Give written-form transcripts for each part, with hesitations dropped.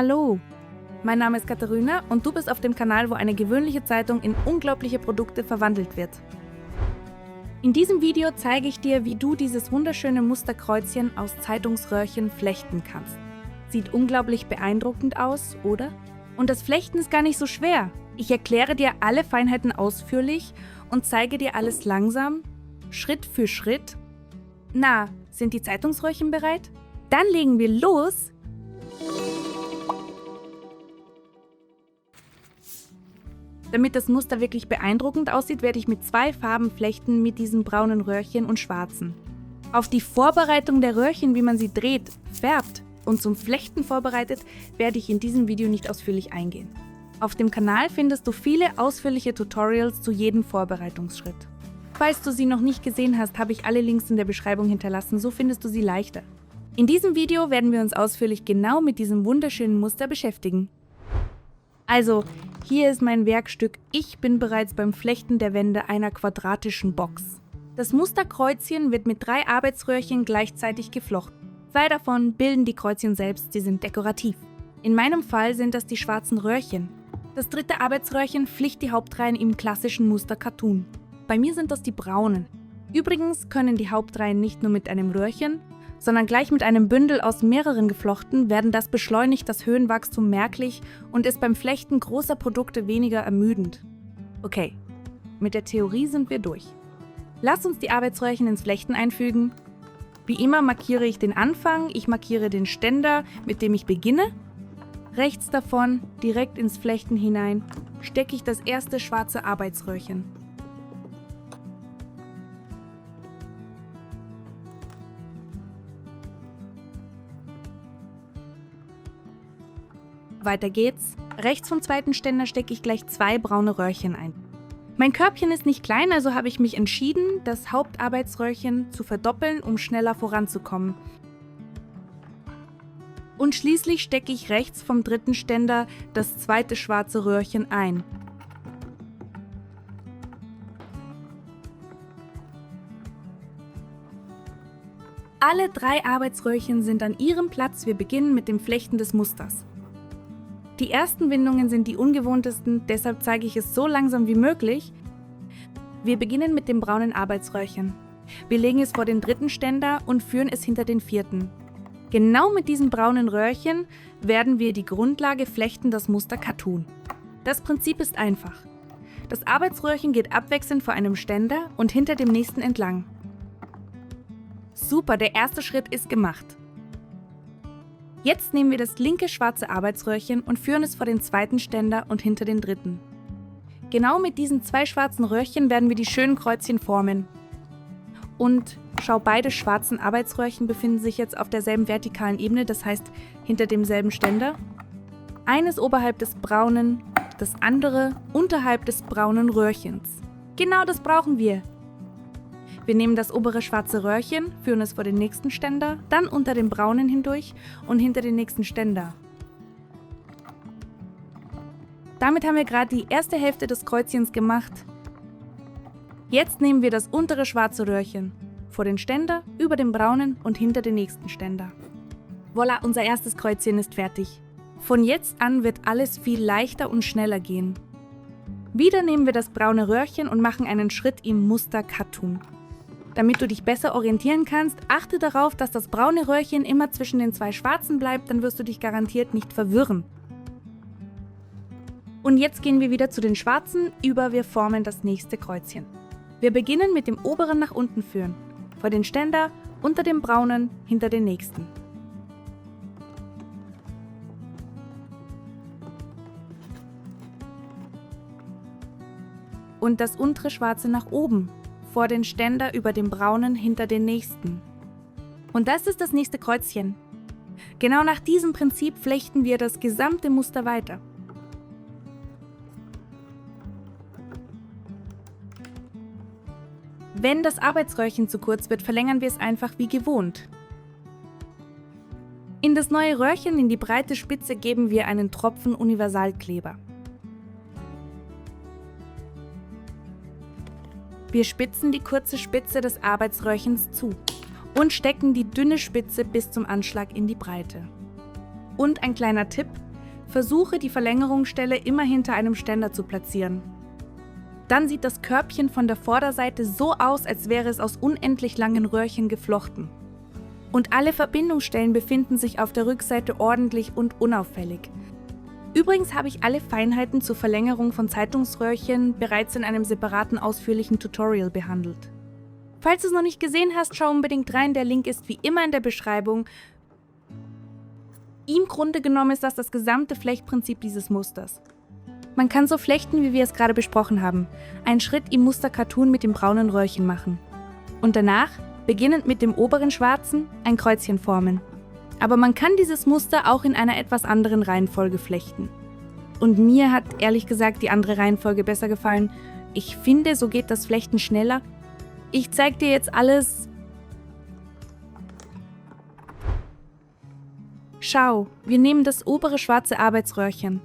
Hallo, mein Name ist Katharina und du bist auf dem Kanal, wo eine gewöhnliche Zeitung in unglaubliche Produkte verwandelt wird. In diesem Video zeige ich dir, wie du dieses wunderschöne Musterkreuzchen aus Zeitungsröhrchen flechten kannst. Sieht unglaublich beeindruckend aus, oder? Und das Flechten ist gar nicht so schwer. Ich erkläre dir alle Feinheiten ausführlich und zeige dir alles langsam, Schritt für Schritt. Na, sind die Zeitungsröhrchen bereit? Dann legen wir los! Damit das Muster wirklich beeindruckend aussieht, werde ich mit 2 Farben flechten, mit diesem braunen Röhrchen und schwarzen. Auf die Vorbereitung der Röhrchen, wie man sie dreht, färbt und zum Flechten vorbereitet, werde ich in diesem Video nicht ausführlich eingehen. Auf dem Kanal findest du viele ausführliche Tutorials zu jedem Vorbereitungsschritt. Falls du sie noch nicht gesehen hast, habe ich alle Links in der Beschreibung hinterlassen, so findest du sie leichter. In diesem Video werden wir uns ausführlich genau mit diesem wunderschönen Muster beschäftigen. Also, hier ist mein Werkstück. Ich bin bereits beim Flechten der Wände einer quadratischen Box. Das Musterkreuzchen wird mit 3 Arbeitsröhrchen gleichzeitig geflochten. 2 davon bilden die Kreuzchen selbst, sie sind dekorativ. In meinem Fall sind das die schwarzen Röhrchen. Das 3. Arbeitsröhrchen flicht die Hauptreihen im klassischen Muster Cartoon. Bei mir sind das die braunen. Übrigens können die Hauptreihen nicht nur mit einem Röhrchen, sondern gleich mit einem Bündel aus mehreren geflochten, werden das beschleunigt das Höhenwachstum merklich und ist beim Flechten großer Produkte weniger ermüdend. Okay, mit der Theorie sind wir durch. Lass uns die Arbeitsröhrchen ins Flechten einfügen. Wie immer markiere ich den Anfang, ich markiere den Ständer, mit dem ich beginne. Rechts davon, direkt ins Flechten hinein, stecke ich das erste schwarze Arbeitsröhrchen. Weiter geht's. Rechts vom zweiten Ständer stecke ich gleich 2 braune Röhrchen ein. Mein Körbchen ist nicht klein, also habe ich mich entschieden, das Hauptarbeitsröhrchen zu verdoppeln, um schneller voranzukommen. Und schließlich stecke ich rechts vom 3. Ständer das 2. schwarze Röhrchen ein. Alle 3 Arbeitsröhrchen sind an ihrem Platz, wir beginnen mit dem Flechten des Musters. Die ersten Windungen sind die ungewohntesten, deshalb zeige ich es so langsam wie möglich. Wir beginnen mit dem braunen Arbeitsröhrchen. Wir legen es vor den 3. Ständer und führen es hinter den 4. Genau mit diesem braunen Röhrchen werden wir die Grundlage flechten, das Muster Cartoon. Das Prinzip ist einfach. Das Arbeitsröhrchen geht abwechselnd vor einem Ständer und hinter dem nächsten entlang. Super, der erste Schritt ist gemacht. Jetzt nehmen wir das linke schwarze Arbeitsröhrchen und führen es vor den 2. Ständer und hinter den 3. Genau mit diesen 2 schwarzen Röhrchen werden wir die schönen Kreuzchen formen. Und schau, beide schwarzen Arbeitsröhrchen befinden sich jetzt auf derselben vertikalen Ebene, das heißt hinter demselben Ständer. Eines oberhalb des braunen, das andere unterhalb des braunen Röhrchens. Genau das brauchen wir. Wir nehmen das obere schwarze Röhrchen, führen es vor den nächsten Ständer, dann unter dem braunen hindurch und hinter den nächsten Ständer. Damit haben wir gerade die erste Hälfte des Kreuzchens gemacht. Jetzt nehmen wir das untere schwarze Röhrchen, vor den Ständer, über den braunen und hinter den nächsten Ständer. Voila, unser erstes Kreuzchen ist fertig. Von jetzt an wird alles viel leichter und schneller gehen. Wieder nehmen wir das braune Röhrchen und machen einen Schritt im Muster Cartoon. Damit du dich besser orientieren kannst, achte darauf, dass das braune Röhrchen immer zwischen den 2 schwarzen bleibt, dann wirst du dich garantiert nicht verwirren. Und jetzt gehen wir wieder zu den schwarzen, wir formen das nächste Kreuzchen. Wir beginnen mit dem oberen nach unten führen, vor den Ständer, unter dem braunen, hinter den nächsten. Und das untere schwarze nach oben, vor den Ständer, über dem braunen, hinter den nächsten. Und das ist das nächste Kreuzchen. Genau nach diesem Prinzip flechten wir das gesamte Muster weiter. Wenn das Arbeitsröhrchen zu kurz wird, verlängern wir es einfach wie gewohnt. In das neue Röhrchen, in die breite Spitze, geben wir einen Tropfen Universalkleber. Wir spitzen die kurze Spitze des Arbeitsröhrchens zu und stecken die dünne Spitze bis zum Anschlag in die Breite. Und ein kleiner Tipp: Versuche, die Verlängerungsstelle immer hinter einem Ständer zu platzieren. Dann sieht das Körbchen von der Vorderseite so aus, als wäre es aus unendlich langen Röhrchen geflochten. Und alle Verbindungsstellen befinden sich auf der Rückseite ordentlich und unauffällig. Übrigens habe ich alle Feinheiten zur Verlängerung von Zeitungsröhrchen bereits in einem separaten ausführlichen Tutorial behandelt. Falls du es noch nicht gesehen hast, schau unbedingt rein, der Link ist wie immer in der Beschreibung. Im Grunde genommen ist das gesamte Flechtprinzip dieses Musters. Man kann so flechten, wie wir es gerade besprochen haben, einen Schritt im Muster Cartoon mit dem braunen Röhrchen machen. Und danach, beginnend mit dem oberen schwarzen, ein Kreuzchen formen. Aber man kann dieses Muster auch in einer etwas anderen Reihenfolge flechten. Und mir hat ehrlich gesagt die andere Reihenfolge besser gefallen. Ich finde, so geht das Flechten schneller. Ich zeige dir jetzt alles. Schau, wir nehmen das obere schwarze Arbeitsröhrchen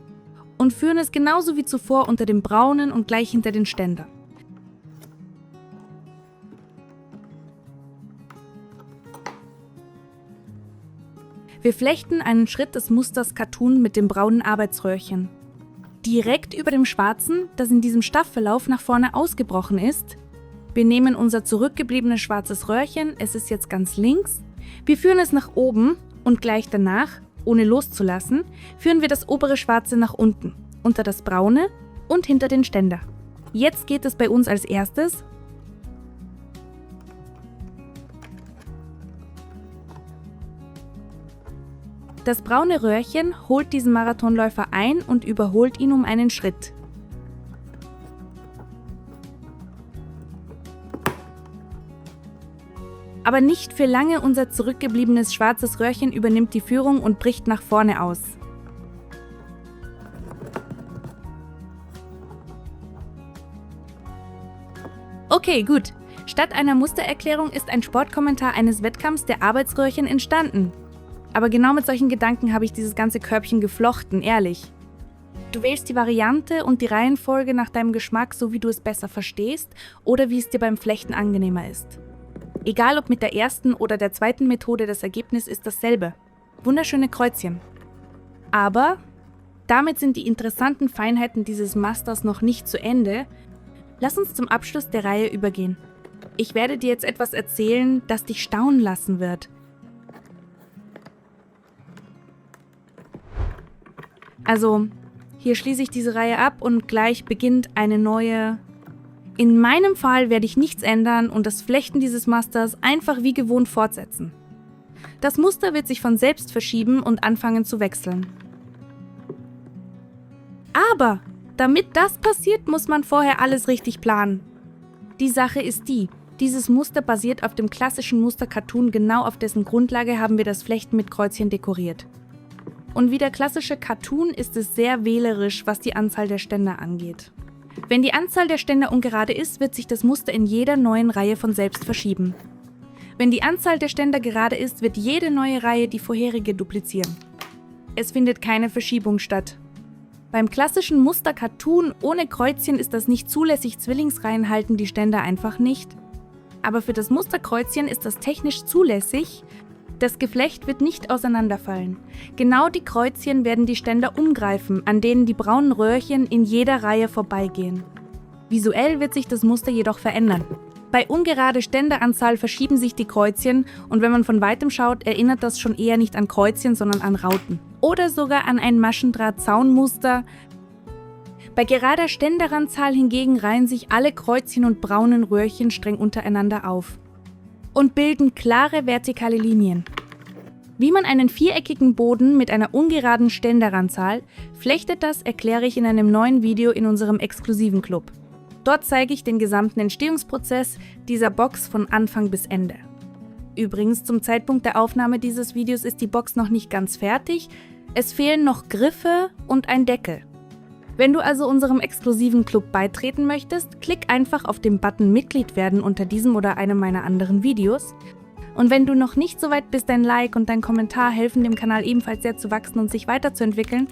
und führen es genauso wie zuvor unter dem braunen und gleich hinter den Ständer. Wir flechten einen Schritt des Musters Cartoon mit dem braunen Arbeitsröhrchen. Direkt über dem schwarzen, das in diesem Staffverlauf nach vorne ausgebrochen ist. Wir nehmen unser zurückgebliebenes schwarzes Röhrchen, es ist jetzt ganz links. Wir führen es nach oben und gleich danach, ohne loszulassen, führen wir das obere schwarze nach unten, unter das braune und hinter den Ständer. Jetzt geht es bei uns als erstes das braune Röhrchen holt diesen Marathonläufer ein und überholt ihn um einen Schritt. Aber nicht für lange, unser zurückgebliebenes schwarzes Röhrchen übernimmt die Führung und bricht nach vorne aus. Okay, gut. Statt einer Mustererklärung ist ein Sportkommentar eines Wettkampfs der Arbeitsröhrchen entstanden. Aber genau mit solchen Gedanken habe ich dieses ganze Körbchen geflochten, ehrlich. Du wählst die Variante und die Reihenfolge nach deinem Geschmack, so wie du es besser verstehst oder wie es dir beim Flechten angenehmer ist. Egal ob mit der ersten oder der zweiten Methode, das Ergebnis ist dasselbe. Wunderschöne Kreuzchen. Aber damit sind die interessanten Feinheiten dieses Musters noch nicht zu Ende. Lass uns zum Abschluss der Reihe übergehen. Ich werde dir jetzt etwas erzählen, das dich staunen lassen wird. Also, hier schließe ich diese Reihe ab und gleich beginnt eine neue. In meinem Fall werde ich nichts ändern und das Flechten dieses Musters einfach wie gewohnt fortsetzen. Das Muster wird sich von selbst verschieben und anfangen zu wechseln. Aber damit das passiert, muss man vorher alles richtig planen. Die Sache ist die, dieses Muster basiert auf dem klassischen Muster Cartoon, genau auf dessen Grundlage haben wir das Flechten mit Kreuzchen dekoriert. Und wie der klassische Cartoon ist es sehr wählerisch, was die Anzahl der Ständer angeht. Wenn die Anzahl der Ständer ungerade ist, wird sich das Muster in jeder neuen Reihe von selbst verschieben. Wenn die Anzahl der Ständer gerade ist, wird jede neue Reihe die vorherige duplizieren. Es findet keine Verschiebung statt. Beim klassischen Muster Cartoon ohne Kreuzchen ist das nicht zulässig, Zwillingsreihen halten die Ständer einfach nicht. Aber für das Musterkreuzchen ist das technisch zulässig. Das Geflecht wird nicht auseinanderfallen. Genau die Kreuzchen werden die Ständer umgreifen, an denen die braunen Röhrchen in jeder Reihe vorbeigehen. Visuell wird sich das Muster jedoch verändern. Bei ungerade Ständeranzahl verschieben sich die Kreuzchen und wenn man von weitem schaut, erinnert das schon eher nicht an Kreuzchen, sondern an Rauten. Oder sogar an ein Maschendraht-Zaunmuster. Bei gerader Ständeranzahl hingegen reihen sich alle Kreuzchen und braunen Röhrchen streng untereinander auf und bilden klare vertikale Linien. Wie man einen viereckigen Boden mit einer ungeraden Ständeranzahl flechtet, das erkläre ich in einem neuen Video in unserem exklusiven Club. Dort zeige ich den gesamten Entstehungsprozess dieser Box von Anfang bis Ende. Übrigens, zum Zeitpunkt der Aufnahme dieses Videos ist die Box noch nicht ganz fertig. Es fehlen noch Griffe und ein Deckel. Wenn du also unserem exklusiven Club beitreten möchtest, klick einfach auf den Button Mitglied werden unter diesem oder einem meiner anderen Videos. Und wenn du noch nicht so weit bist, dein Like und dein Kommentar helfen dem Kanal ebenfalls sehr zu wachsen und sich weiterzuentwickeln.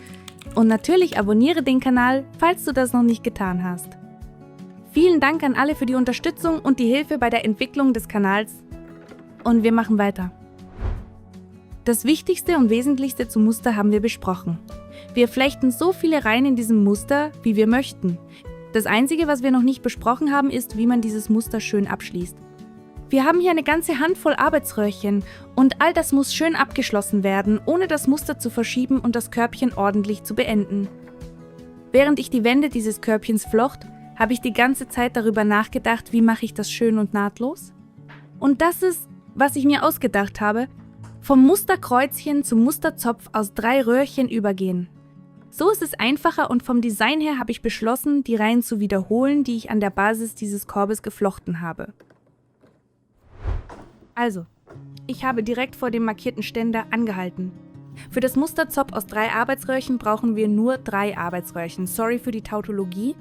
Und natürlich abonniere den Kanal, falls du das noch nicht getan hast. Vielen Dank an alle für die Unterstützung und die Hilfe bei der Entwicklung des Kanals. Und wir machen weiter. Das Wichtigste und Wesentlichste zum Muster haben wir besprochen. Wir flechten so viele Reihen in diesem Muster, wie wir möchten. Das Einzige, was wir noch nicht besprochen haben, ist, wie man dieses Muster schön abschließt. Wir haben hier eine ganze Handvoll Arbeitsröhrchen und all das muss schön abgeschlossen werden, ohne das Muster zu verschieben und das Körbchen ordentlich zu beenden. Während ich die Wände dieses Körbchens flocht, habe ich die ganze Zeit darüber nachgedacht, wie mache ich das schön und nahtlos? Und das ist, was ich mir ausgedacht habe, vom Musterkreuzchen zum Musterzopf aus 3 Röhrchen übergehen. So ist es einfacher und vom Design her habe ich beschlossen, die Reihen zu wiederholen, die ich an der Basis dieses Korbes geflochten habe. Also, ich habe direkt vor dem markierten Ständer angehalten. Für das Musterzopf aus 3 Arbeitsröhrchen brauchen wir nur 3 Arbeitsröhrchen. Sorry für die Tautologie.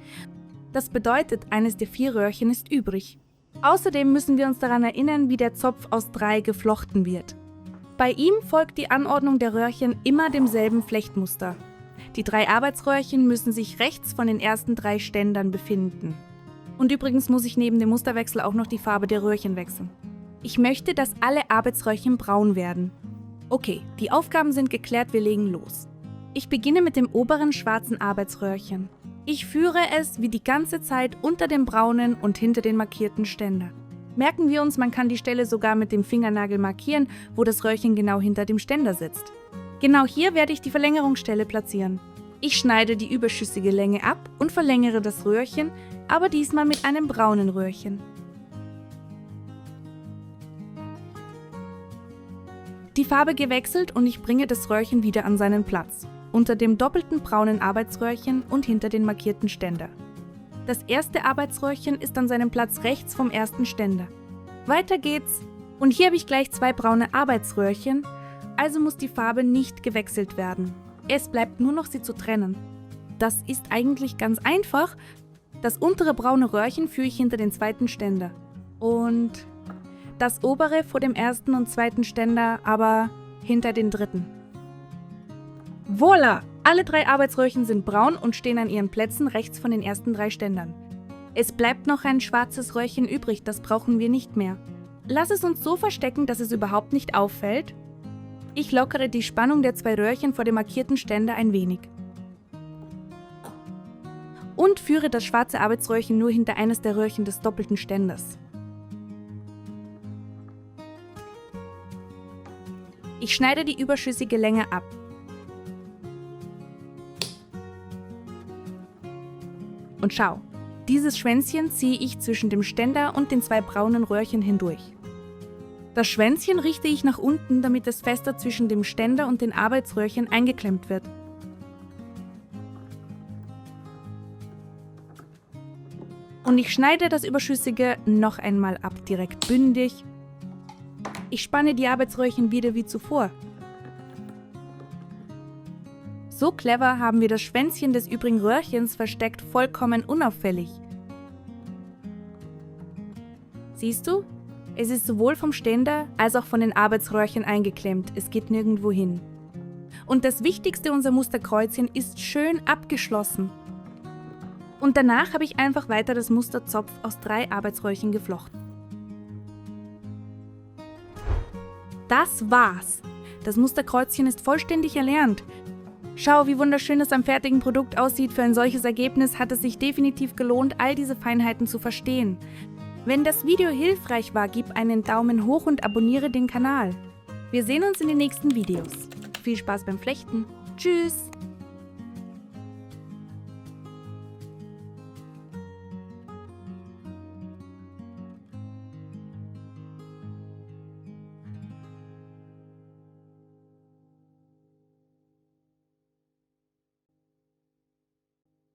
Das bedeutet, eines der 4 Röhrchen ist übrig. Außerdem müssen wir uns daran erinnern, wie der Zopf aus 3 geflochten wird. Bei ihm folgt die Anordnung der Röhrchen immer demselben Flechtmuster. Die 3 Arbeitsröhrchen müssen sich rechts von den ersten 3 Ständern befinden. Und übrigens muss ich neben dem Musterwechsel auch noch die Farbe der Röhrchen wechseln. Ich möchte, dass alle Arbeitsröhrchen braun werden. Okay, die Aufgaben sind geklärt, wir legen los. Ich beginne mit dem oberen schwarzen Arbeitsröhrchen. Ich führe es wie die ganze Zeit unter dem braunen und hinter den markierten Ständer. Merken wir uns, man kann die Stelle sogar mit dem Fingernagel markieren, wo das Röhrchen genau hinter dem Ständer sitzt. Genau hier werde ich die Verlängerungsstelle platzieren. Ich schneide die überschüssige Länge ab und verlängere das Röhrchen, aber diesmal mit einem braunen Röhrchen. Die Farbe gewechselt und ich bringe das Röhrchen wieder an seinen Platz, unter dem doppelten braunen Arbeitsröhrchen und hinter den markierten Ständer. Das erste Arbeitsröhrchen ist an seinem Platz rechts vom ersten Ständer. Weiter geht's und hier habe ich gleich 2 braune Arbeitsröhrchen, also muss die Farbe nicht gewechselt werden. Es bleibt nur noch sie zu trennen. Das ist eigentlich ganz einfach. Das untere braune Röhrchen führe ich hinter den zweiten Ständer. Und das obere vor dem ersten und zweiten Ständer aber hinter den dritten. Voila! Alle 3 Arbeitsröhrchen sind braun und stehen an ihren Plätzen rechts von den ersten 3 Ständern. Es bleibt noch ein schwarzes Röhrchen übrig, das brauchen wir nicht mehr. Lass es uns so verstecken, dass es überhaupt nicht auffällt. Ich lockere die Spannung der 2 Röhrchen vor dem markierten Ständer ein wenig. Und führe das schwarze Arbeitsröhrchen nur hinter eines der Röhrchen des doppelten Ständers. Ich schneide die überschüssige Länge ab. Und schau, dieses Schwänzchen ziehe ich zwischen dem Ständer und den 2 braunen Röhrchen hindurch. Das Schwänzchen richte ich nach unten, damit es fester zwischen dem Ständer und den Arbeitsröhrchen eingeklemmt wird. Und ich schneide das Überschüssige noch einmal ab, direkt bündig. Ich spanne die Arbeitsröhrchen wieder wie zuvor. So clever haben wir das Schwänzchen des übrigen Röhrchens versteckt, vollkommen unauffällig. Siehst du? Es ist sowohl vom Ständer als auch von den Arbeitsröhrchen eingeklemmt, es geht nirgendwo hin. Und das Wichtigste unser Musterkreuzchen ist schön abgeschlossen. Und danach habe ich einfach weiter das Musterzopf aus 3 Arbeitsröhrchen geflochten. Das war's! Das Musterkreuzchen ist vollständig erlernt. Schau, wie wunderschön es am fertigen Produkt aussieht. Für ein solches Ergebnis hat es sich definitiv gelohnt, all diese Feinheiten zu verstehen. Wenn das Video hilfreich war, gib einen Daumen hoch und abonniere den Kanal. Wir sehen uns in den nächsten Videos. Viel Spaß beim Flechten. Tschüss!